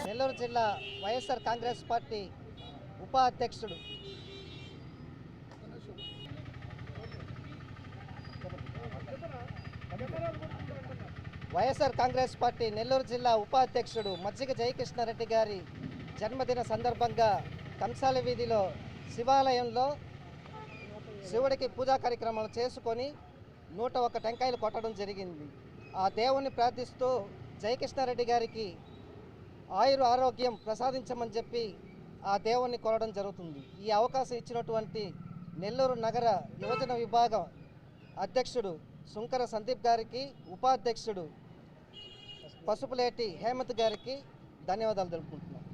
నెల్లూరు జిల్లా వైఎస్ఆర్ కాంగ్రెస్ పార్టీ ఉపాధ్యక్షుడు నెల్లూరు జిల్లా ఉపాధ్యక్షుడు మజ్జిగ జయకృష్ణారెడ్డి గారి జన్మదిన సందర్భంగా కంసాల వీధిలో శివాలయంలో శివుడికి పూజా కార్యక్రమాలు చేసుకొని 101 టెంకాయలు కొట్టడం జరిగింది. ఆ దేవుణ్ణి ప్రార్థిస్తూ జయకృష్ణారెడ్డి గారికి ఆరోగ్యం ప్రసాదించమని చెప్పి ఆ దేవుణ్ణి కోరడం జరుగుతుంది. ఈ అవకాశం ఇచ్చినటువంటి నెల్లూరు నగర యువజన విభాగం అధ్యక్షుడు సుంకర సందీప్ గారికి, ఉపాధ్యక్షుడు పసుపులేటి హేమంత్ గారికి ధన్యవాదాలు తెలుపుకుంటున్నాను.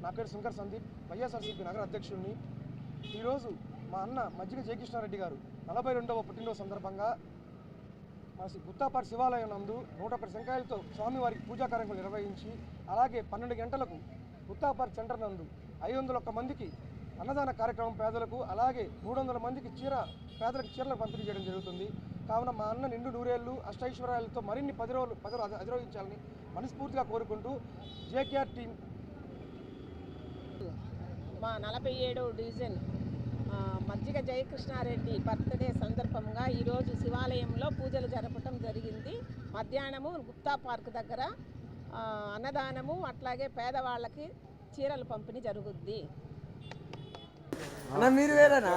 నా పేరు సుంకర సందీప్, వైఎస్ఆర్సీపీ నగర అధ్యక్షుడిని. ఈరోజు మా అన్న మజ్జిగ జయకృష్ణారెడ్డి గారు 42వ పుట్టినరోజు సందర్భంగా మా గుత్తాపాటి శివాలయం నందు 101 టెంకాయలతో స్వామివారికి పూజా కార్యక్రమం నిర్వహించి, అలాగే 12 గంటలకు గుత్తాపాటి సెంటర్ నందు 501 మందికి అన్నదాన కార్యక్రమం పేదలకు, అలాగే 300 మందికి పేదలకు చీరలు పంపిణీ చేయడం జరుగుతుంది. కావున మా అన్న నిండు నూరేళ్లు అష్టైశ్వర్యాలతో మరిన్ని 10 రోజులు అధిరోహించాలని మనస్ఫూర్తిగా కోరుకుంటూ జేకేఆర్ టీం మా 47వ డివిజన్ మజ్జిగ జయకృష్ణారెడ్డి బర్త్డే సందర్భంగా ఈరోజు శివాలయంలో పూజలు జరపడం జరిగింది. మధ్యాహ్నము గుప్తా పార్క్ దగ్గర అన్నదానము, అట్లాగే పేదవాళ్ళకి చీరలు పంపిణీ జరుగుద్ది. మీరు వేరేనా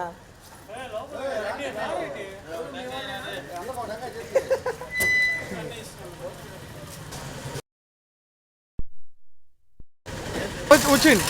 వచ్చింది.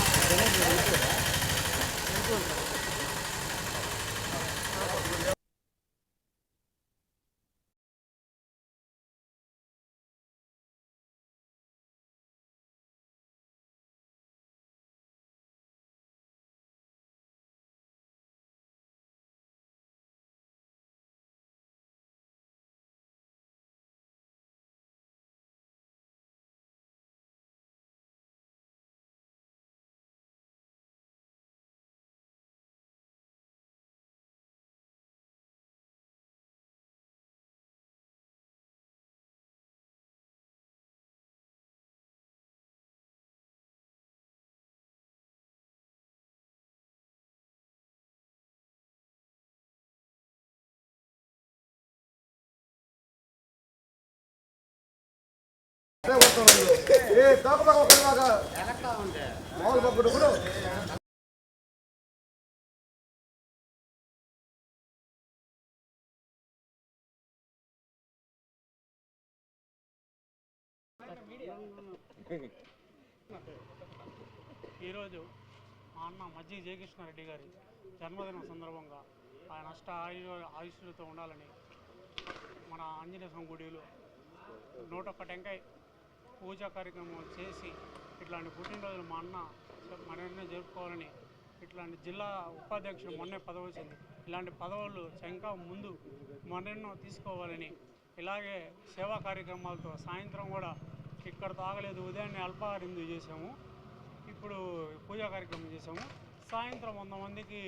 ఈరోజు మా అన్న మజ్జిగ జయకృష్ణారెడ్డి గారి జన్మదినం సందర్భంగా ఆయన ఆయుష్లతో ఉండాలని మన ఆంజనేయ స్వామి గుడిలో 101 టెంకాయ పూజా కార్యక్రమం చేసి ఇట్లాంటి పుట్టినరోజులు మా అన్న మరెన్నో జరుపుకోవాలని, ఇట్లాంటి జిల్లా ఉపాధ్యక్షుడు మొన్నే పదవి వచ్చింది, ఇలాంటి పదవులు ఇంకా ముందు మరెన్నో తీసుకోవాలని, ఇలాగే సేవా కార్యక్రమాలతో సాయంత్రం కూడా ఇక్కడతో ఆగలేదు. ఉదయాన్నే అల్పాహారం చేసాము, ఇప్పుడు పూజా కార్యక్రమం చేసాము, సాయంత్రం 100 మందికి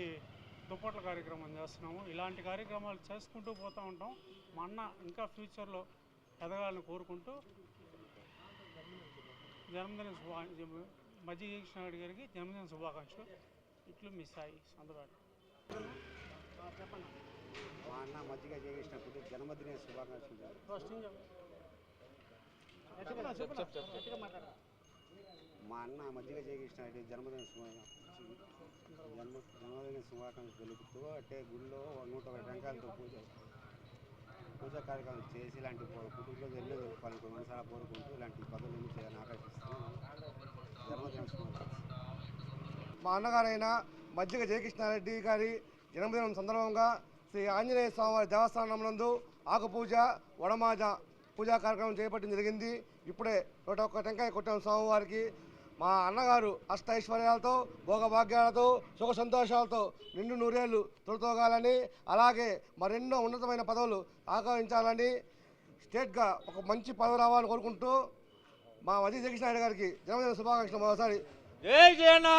దుప్పట్ల కార్యక్రమం చేస్తున్నాము. ఇలాంటి కార్యక్రమాలు చేసుకుంటూ పోతూ ఉంటాం. మా అన్న ఇంకా ఫ్యూచర్లో ఎదగాలని కోరుకుంటూ జన్మదిన మజ్జిగ జయకృష్ణారెడ్డి గారికి జన్మదిన శుభాకాంక్షలు. ఇట్లు మీ సాయి అందుబాటు. చెప్పండి. మా అన్న మజ్జిగ జయకృష్ణారెడ్డి జన్మదిన శుభాకాంక్షలు. మా అన్న మజ్జిగ జయకృష్ణారెడ్డి జన్మదిన శుభాకాంక్షలు తెలుపుతూ అంటే గుడిలో 101 టెంకాయలతో పూజా కార్యక్రమం చేసి ఇలాంటి పుట్టినరోజు ఎన్నో జరుపుకోవాలని మనసారా కోరుకుంటూ ఇలాంటి పదవులు ఎన్ని చేయాలని ఆకర్షిస్తున్నాను. జన్మదిన శుభాకాంక్షలు. మా అన్నగారైన మజ్జిగ జయకృష్ణారెడ్డి గారి జన్మదినం సందర్భంగా శ్రీ ఆంజనేయ స్వామివారి దేవస్థానం నందు ఆకుపూజ, వడమాజ పూజా కార్యక్రమం చేపట్టడం జరిగింది. ఇప్పుడే 101 టెంకాయ కొట్టాం స్వామివారికి. మా అన్నగారు అష్ట ఐశ్వర్యాలతో భోగభాగ్యాలతో సుఖ సంతోషాలతో నిండు నూరేళ్లు తొలతోగాలని, అలాగే మరెన్నో ఉన్నతమైన పదవులు ఆకాంక్షించాలని, స్టేట్గా ఒక మంచి పదవి రావాలని కోరుకుంటూ మా మజ్జిగ జయకృష్ణారెడ్డి గారికి జన్మదిన శుభాకాంక్షలు. మరోసారి జై జగన్.